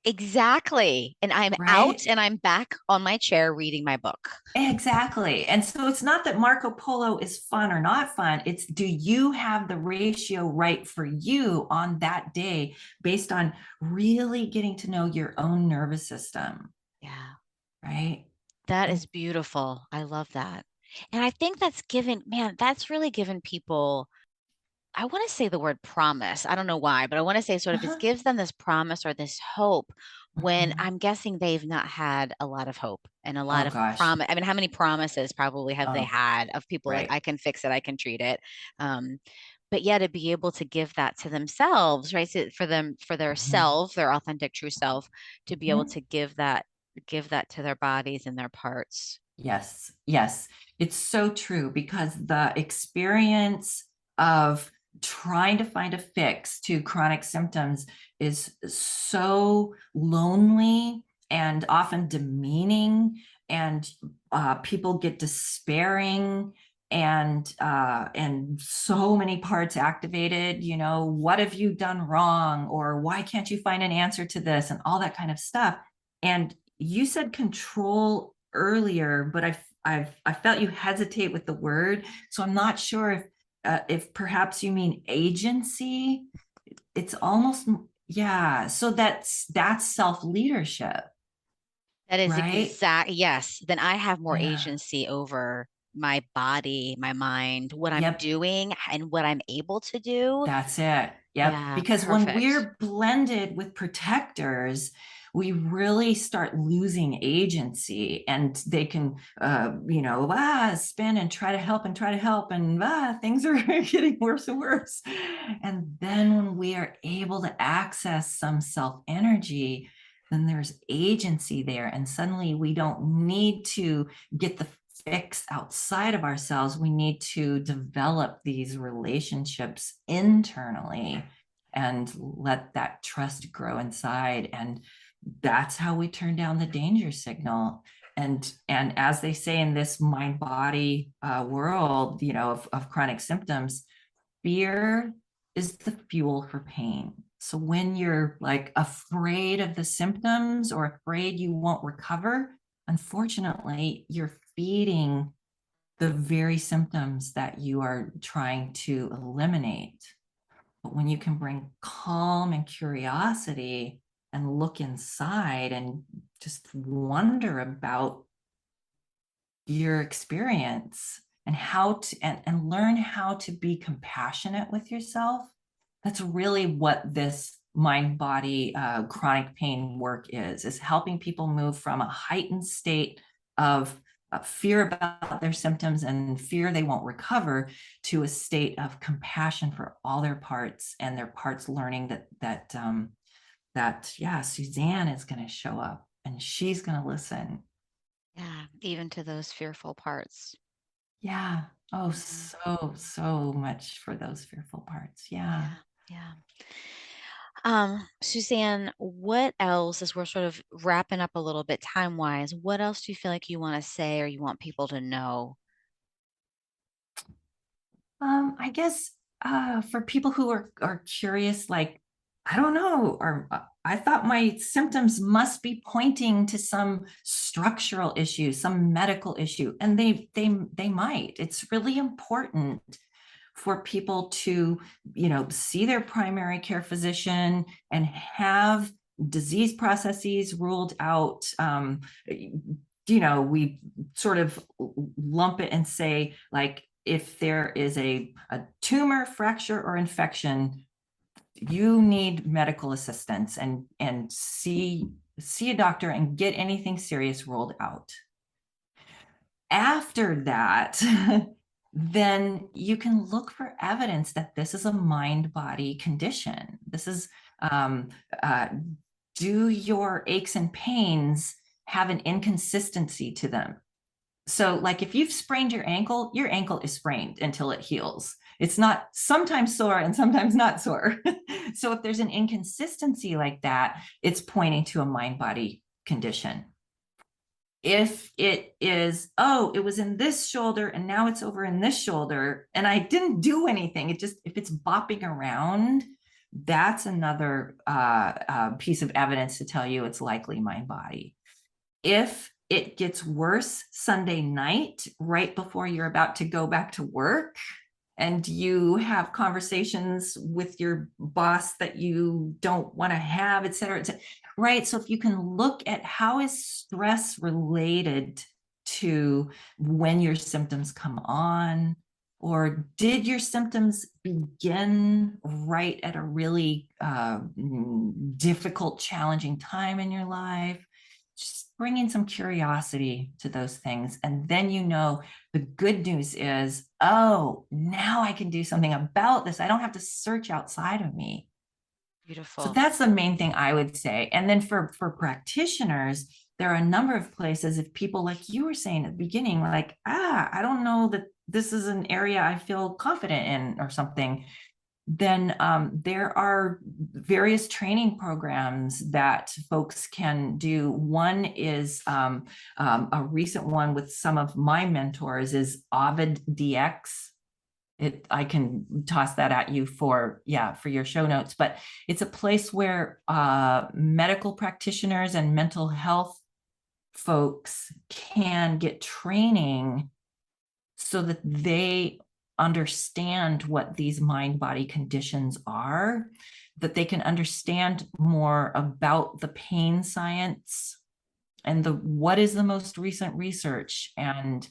S1: exactly. And I'm out
S2: right?
S1: and I'm back on my chair reading my book.
S2: Exactly. And so it's not that Marco Polo is fun or not fun. It's, do you have the ratio right for you on that day based on really getting to know your own nervous system,
S1: Yeah.
S2: right?
S1: That
S2: And
S1: is beautiful. I love that. And I think that's given, man, that's really given people, I want to say the word promise. I don't know why, but I want to say sort of it
S2: uh-huh.
S1: gives them this promise or this hope when
S2: Mhm.
S1: I'm guessing they've not had a lot of hope and a lot
S2: Oh
S1: of
S2: gosh.
S1: promise. I mean, how many promises probably have they
S2: Oh,
S1: had of people like,
S2: right.
S1: I can fix it, I can treat it. Um, but yeah, to be able to give that to themselves, right? So for them, for their
S2: Mhm.
S1: self, their authentic true self, to be able
S2: Mhm.
S1: to give that to their bodies and their parts.
S2: Yes, yes. It's so true because the experience of trying to find a fix to chronic symptoms is so lonely and often demeaning, and people get despairing, and so many parts activated. You know, what have you done wrong, or why can't you find an answer to this, and all that kind of stuff. And you said control earlier, but I felt you hesitate with the word, so I'm not sure if perhaps you mean agency. It's almost, yeah. So that's self leadership,
S1: That is
S2: right?
S1: exact. Yes. Then I have more
S2: Yeah.
S1: agency over my body, my mind, what I'm
S2: Yep.
S1: doing, and what I'm able to do.
S2: That's it. Yep.
S1: Yeah,
S2: Because when
S1: perfect.
S2: we're blended with protectors, we really start losing agency, and they can, spin and try to help, and things are getting worse and worse. And then when we are able to access some self energy, then there's agency there. And suddenly we don't need to get the fix outside of ourselves. We need to develop these relationships internally and let that trust grow inside. And that's how we turn down the danger signal. And as they say in this mind body world, of chronic symptoms, fear is the fuel for pain. So when you're like afraid of the symptoms or afraid you won't recover, unfortunately, you're feeding the very symptoms that you are trying to eliminate. But when you can bring calm and curiosity and look inside and just wonder about your experience and how to and learn how to be compassionate with yourself, that's really what this mind body chronic pain work is helping people move from a heightened state of fear about their symptoms and fear they won't recover to a state of compassion for all their parts, and their parts learning that yeah, Suzanne is going to show up and she's going to listen.
S1: Yeah, even to those fearful parts.
S2: Yeah. Oh,
S1: Yeah,
S2: so much for those fearful parts. Yeah.
S1: yeah, yeah. Suzanne, what else, as we're sort of wrapping up a little bit time-wise, what else do you feel like you want to say or you want people to know?
S2: I guess for people who are curious, like, I don't know, or I thought my symptoms must be pointing to some structural issue, some medical issue, and they might. It's really important for people to, see their primary care physician and have disease processes ruled out. We sort of lump it and say, like, if there is a tumor, fracture, or infection, you need medical assistance, and see a doctor and get anything serious ruled out. After that, then you can look for evidence that this is a mind body condition. This is, um, uh, do your aches and pains have an inconsistency to them? So, like, if you've sprained your ankle is sprained until it heals. It's not sometimes sore and sometimes not sore. So if there's an inconsistency like that, it's pointing to a mind body condition. If it is, oh, it was in this shoulder and now it's over in this shoulder and I didn't do anything, it just, if it's bopping around, that's another piece of evidence to tell you it's likely mind body. If it gets worse Sunday night, right before you're about to go back to work, and you have conversations with your boss that you don't want to have, et cetera, right? So if you can look at how is stress related to when your symptoms come on, or did your symptoms begin right at a really difficult, challenging time in your life? Just bringing some curiosity to those things. And then, the good news is, oh, now I can do something about this. I don't have to search outside of me. So
S1: Beautiful.
S2: that's the main thing I would say. And then for practitioners, there are a number of places, if people, like you were saying at the beginning, like, I don't know that this is an area I feel confident in or something, then there are various training programs that folks can do. One is a recent one with some of my mentors is Ovid DX. I can toss that at you for your show notes, but it's a place where medical practitioners and mental health folks can get training so that they understand what these mind body conditions are, that they can understand more about the pain science and what is the most recent research, and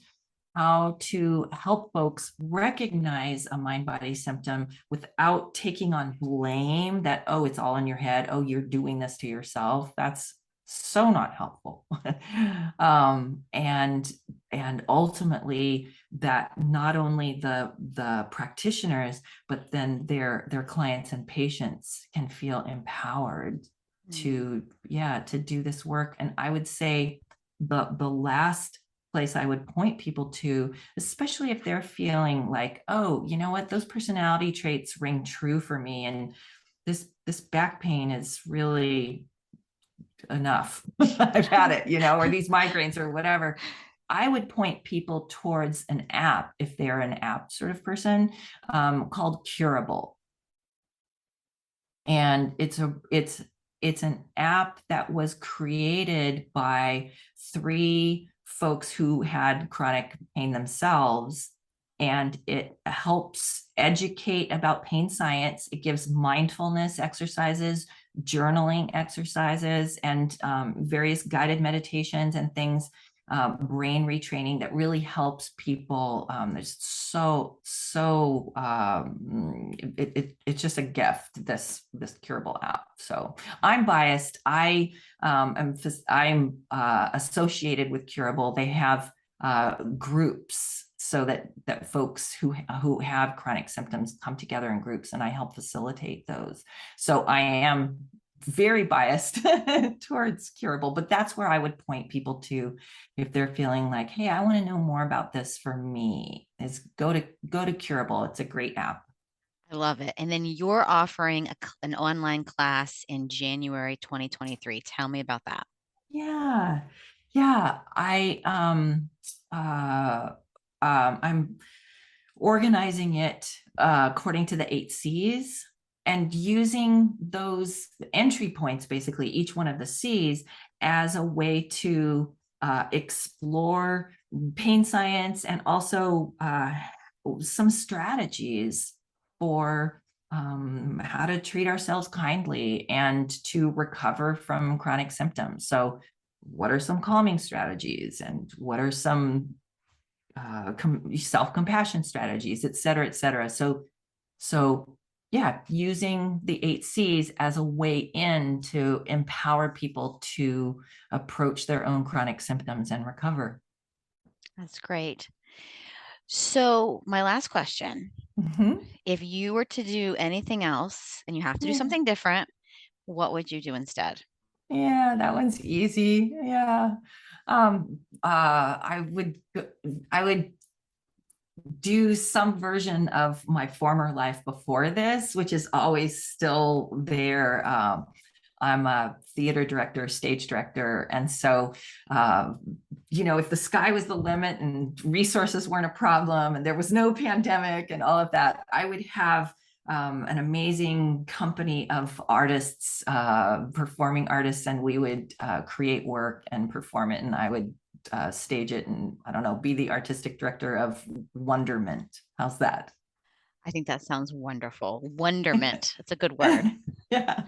S2: how to help folks recognize a mind body symptom without taking on blame that, oh, it's all in your head. Oh, you're doing this to yourself. That's so not helpful. And ultimately that not only the practitioners, but then their clients and patients can feel empowered to do this work. And I would say the last place I would point people to, especially if they're feeling like, oh, you know what, those personality traits ring true for me, and this back pain is really enough. I've had it, or these migraines or whatever. I would point people towards an app, if they're an app sort of person, called Curable. And it's an app that was created by 3 folks who had chronic pain themselves, and it helps educate about pain science. It gives mindfulness exercises, journaling exercises, and various guided meditations and things, brain retraining that really helps people. There's it's just a gift, this Curable app. So I'm biased. I'm associated with Curable. They have groups so that folks who have chronic symptoms come together in groups, and I help facilitate those. So I am very biased towards Curable, but that's where I would point people to if they're feeling like, hey, I want to know more about this for me, is go to Curable. It's a great app.
S1: I love it. And then you're offering an online class in January 2023. Tell me about that.
S2: Yeah. Yeah. I'm organizing it according to the 8 C's, and using those entry points, basically each one of the C's, as a way to explore pain science, and also some strategies for how to treat ourselves kindly and to recover from chronic symptoms. So what are some calming strategies, and what are some self-compassion strategies, et cetera, et cetera. So yeah, using the 8 C's as a way in to empower people to approach their own chronic symptoms and recover.
S1: That's great. So, my last question,
S2: Mm-hmm.
S1: if you were to do anything else and you have to do
S2: Yeah.
S1: something different, what would you do instead?
S2: Yeah, that one's easy. Yeah. I would do some version of my former life before this, which is always still there. I'm a theater director, stage director. And so, uh, if the sky was the limit and resources weren't a problem and there was no pandemic and all of that, I would have an amazing company of artists, performing artists, and we would create work and perform it. And I would stage it and, I don't know, be the artistic director of Wonderment. How's that?
S1: I think that sounds wonderful. Wonderment. That's a good word.
S2: Yeah.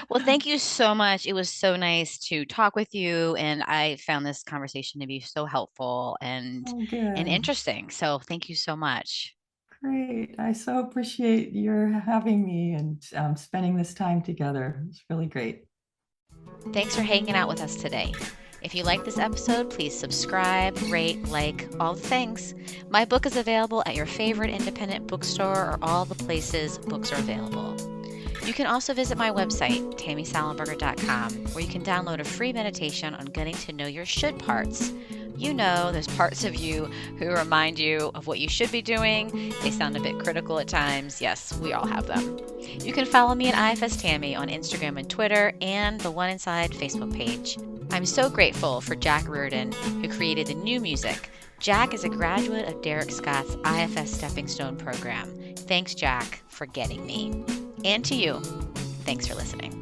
S1: Well, thank you so much. It was so nice to talk with you, and I found this conversation to be so helpful
S2: Oh,
S1: and
S2: good.
S1: interesting. So thank you so much.
S2: Great. I so appreciate your having me and spending this time together. It's really great.
S1: Thanks for hanging out with us today. If you like this episode, please subscribe, rate, like, all the things. My book is available at your favorite independent bookstore or all the places books are available. You can also visit my website, tammysallenberger.com, where you can download a free meditation on getting to know your should parts. You know, there's parts of you who remind you of what you should be doing. They sound a bit critical at times. Yes, we all have them. You can follow me at IFS Tammy on Instagram and Twitter and the One Inside Facebook page. I'm so grateful for Jack Reardon, who created the new music. Jack is a graduate of Derek Scott's IFS Stepping Stone program. Thanks, Jack, for getting me. And to you, thanks for listening.